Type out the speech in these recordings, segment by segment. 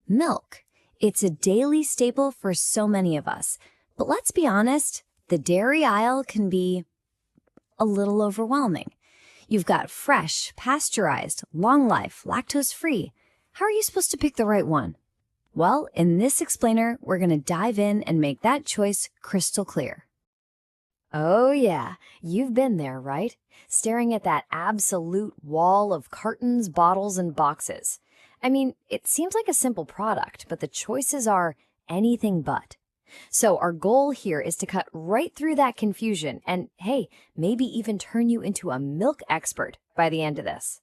Milk. It's a daily staple for so many of us. But let's be honest, the dairy aisle can be a little overwhelming. You've got fresh, pasteurized, long life, lactose-free. How are you supposed to pick the right one? Well, in this explainer, we're going to dive in and make that choice crystal clear. Oh yeah, you've been there, right? Staring at that absolute wall of cartons, bottles, and boxes. I mean, it seems like a simple product, but the choices are anything but. So our goal here is to cut right through that confusion and, hey, maybe even turn you into a milk expert by the end of this.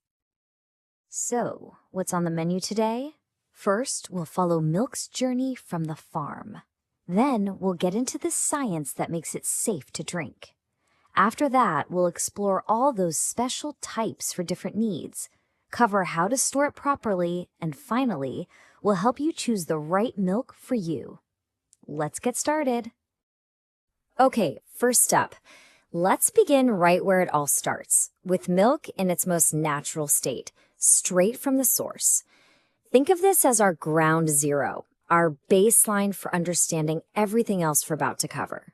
So, what's on the menu today? First, we'll follow milk's journey from the farm. Then, we'll get into the science that makes it safe to drink. After that, we'll explore all those special types for different needs, cover how to store it properly, and finally, we'll help you choose the right milk for you. Let's get started. Okay, first up, let's begin right where it all starts, with milk in its most natural state, straight from the source. Think of this as our ground zero, our baseline for understanding everything else we're about to cover.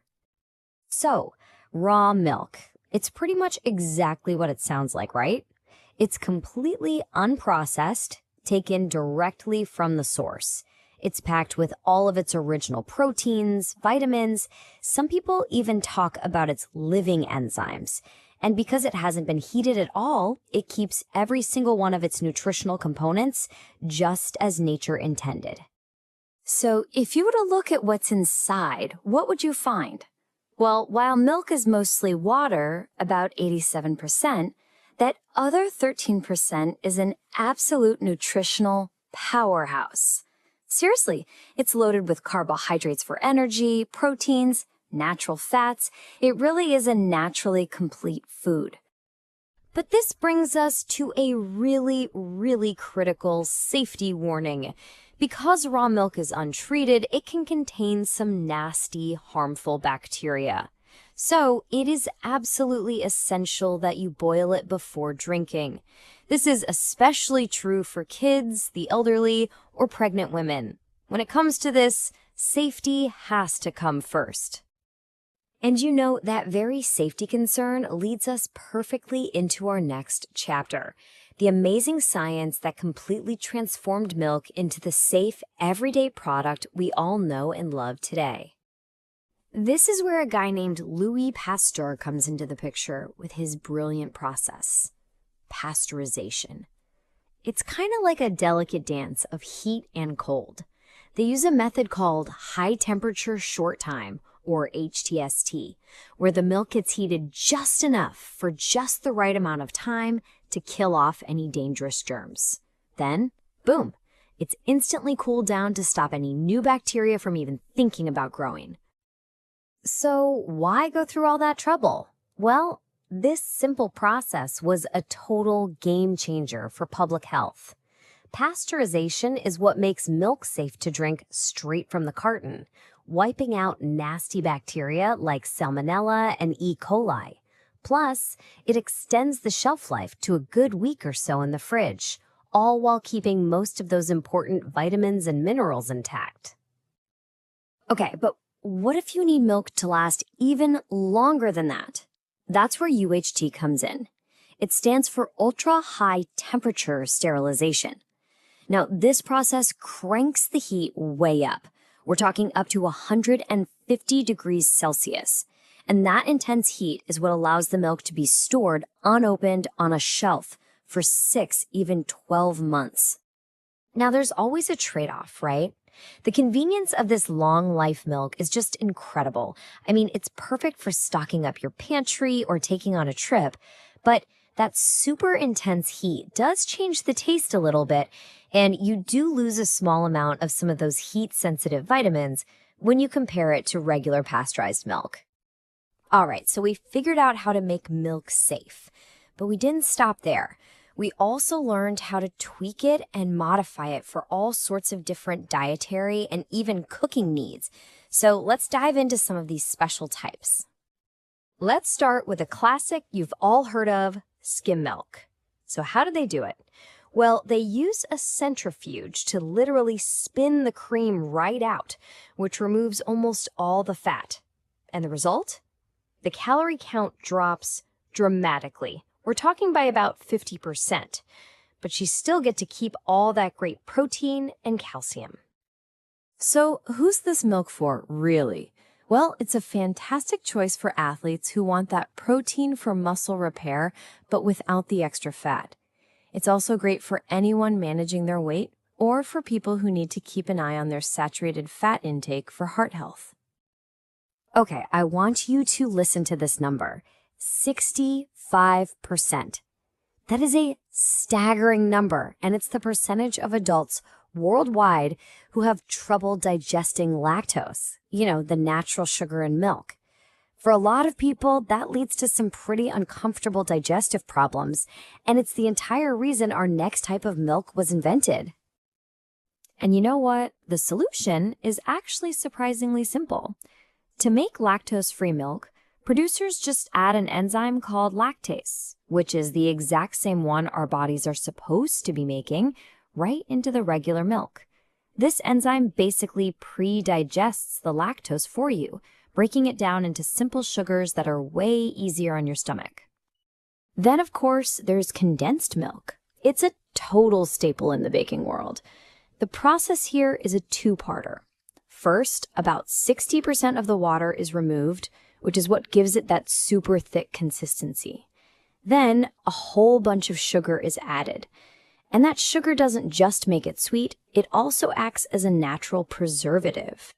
So, raw milk. It's pretty much exactly what it sounds like, right? It's completely unprocessed, taken directly from the source. It's packed with all of its original proteins, vitamins. Some people even talk about its living enzymes. And because it hasn't been heated at all, it keeps every single one of its nutritional components just as nature intended. So if you were to look at what's inside, what would you find? Well, while milk is mostly water, about 87%, that other 13% is an absolute nutritional powerhouse. Seriously, it's loaded with carbohydrates for energy, proteins, natural fats. It really is a naturally complete food. But this brings us to a really critical safety warning. Because raw milk is untreated, it can contain some nasty, harmful bacteria. So it is absolutely essential that you boil it before drinking. This is especially true for kids, the elderly, or pregnant women. When it comes to this, safety has to come first. And you know, that very safety concern leads us perfectly into our next chapter, the amazing science that completely transformed milk into the safe, everyday product we all know and love today. This is where a guy named Louis Pasteur comes into the picture with his brilliant process, pasteurization. It's kind of like a delicate dance of heat and cold. They use a method called high temperature short time, or HTST, where the milk gets heated just enough for just the right amount of time to kill off any dangerous germs. Then, boom, it's instantly cooled down to stop any new bacteria from even thinking about growing. So why go through all that trouble? Well, this simple process was a total game changer for public health. Pasteurization is what makes milk safe to drink straight from the carton, wiping out nasty bacteria like Salmonella and E. coli. Plus, it extends the shelf life to a good week or so in the fridge, all while keeping most of those important vitamins and minerals intact. Okay, but what if you need milk to last even longer than that? That's where UHT comes in. It stands for ultra-high temperature sterilization. Now, this process cranks the heat way up. We're talking up to 150 degrees Celsius. And that intense heat is what allows the milk to be stored unopened on a shelf for 6, even 12 months. Now, there's always a trade-off, right? The convenience of this long-life milk is just incredible. I mean, it's perfect for stocking up your pantry or taking on a trip, but that super intense heat does change the taste a little bit, and you do lose a small amount of some of those heat-sensitive vitamins when you compare it to regular pasteurized milk. All right, so we figured out how to make milk safe, but we didn't stop there. We also learned how to tweak it and modify it for all sorts of different dietary and even cooking needs. So let's dive into some of these special types. Let's start with a classic you've all heard of, skim milk. So how do they do it? Well, they use a centrifuge to literally spin the cream right out, which removes almost all the fat. And the result? The calorie count drops dramatically. We're talking by about 50%. But you still get to keep all that great protein and calcium. So, who's this milk for, really? Well, it's a fantastic choice for athletes who want that protein for muscle repair, but without the extra fat. It's also great for anyone managing their weight or for people who need to keep an eye on their saturated fat intake for heart health. Okay, I want you to listen to this number, 65%. That is a staggering number, and it's the percentage of adults worldwide who have trouble digesting lactose, the natural sugar in milk. For a lot of people, that leads to some pretty uncomfortable digestive problems, and it's the entire reason our next type of milk was invented. And you know what? The solution is actually surprisingly simple. To make lactose-free milk, producers just add an enzyme called lactase, which is the exact same one our bodies are supposed to be making, right into the regular milk. This enzyme basically pre-digests the lactose for you, breaking it down into simple sugars that are way easier on your stomach. Then, of course, there's condensed milk. It's a total staple in the baking world. The process here is a two-parter. First, about 60% of the water is removed, which is what gives it that super thick consistency. Then, a whole bunch of sugar is added. And that sugar doesn't just make it sweet, it also acts as a natural preservative.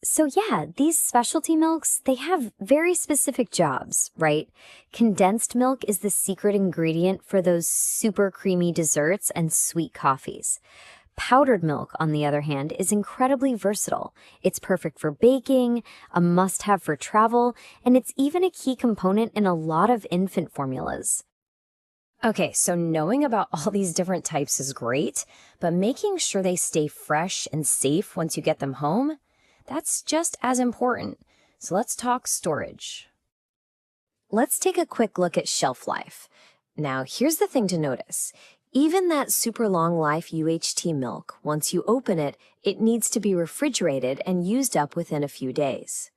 So yeah, these specialty milks, they have very specific jobs, right? Condensed milk is the secret ingredient for those super creamy desserts and sweet coffees. Powdered milk, on the other hand, is incredibly versatile. It's perfect for baking, a must-have for travel, and it's even a key component in a lot of infant formulas. Okay, so knowing about all these different types is great, but making sure they stay fresh and safe once you get them home, that's just as important. So let's talk storage. Let's take a quick look at shelf life. Now, here's the thing to notice. Even that super long life UHT milk, once you open it, it needs to be refrigerated and used up within a few days.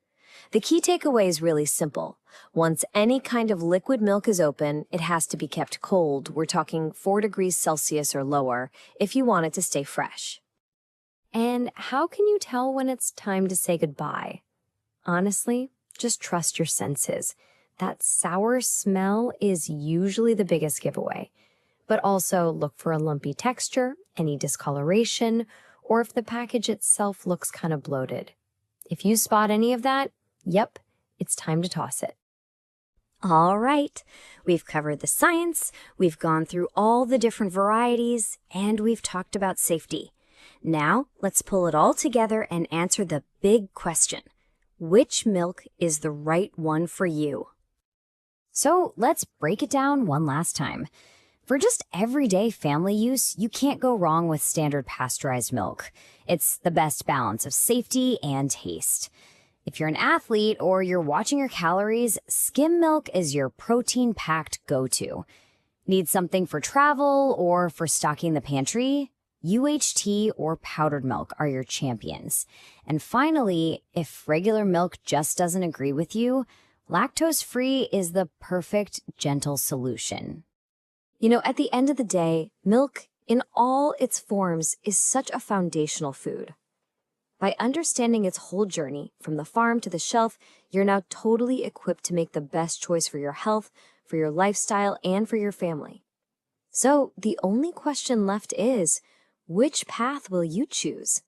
The key takeaway is really simple. Once any kind of liquid milk is open, it has to be kept cold. We're talking 4 degrees Celsius or lower if you want it to stay fresh. And how can you tell when it's time to say goodbye? Honestly, just trust your senses. That sour smell is usually the biggest giveaway. But also look for a lumpy texture, any discoloration, or if the package itself looks kind of bloated. If you spot any of that, yep, it's time to toss it. All right, we've covered the science, we've gone through all the different varieties, and we've talked about safety. Now, let's pull it all together and answer the big question. Which milk is the right one for you? So let's break it down one last time. For just everyday family use, you can't go wrong with standard pasteurized milk. It's the best balance of safety and taste. If you're an athlete or you're watching your calories, skim milk is your protein-packed go-to. Need something for travel or for stocking the pantry? UHT or powdered milk are your champions. And finally, if regular milk just doesn't agree with you, lactose-free is the perfect, gentle solution. At the end of the day, milk in all its forms is such a foundational food. By understanding its whole journey, from the farm to the shelf, you're now totally equipped to make the best choice for your health, for your lifestyle, and for your family. So the only question left is, which path will you choose?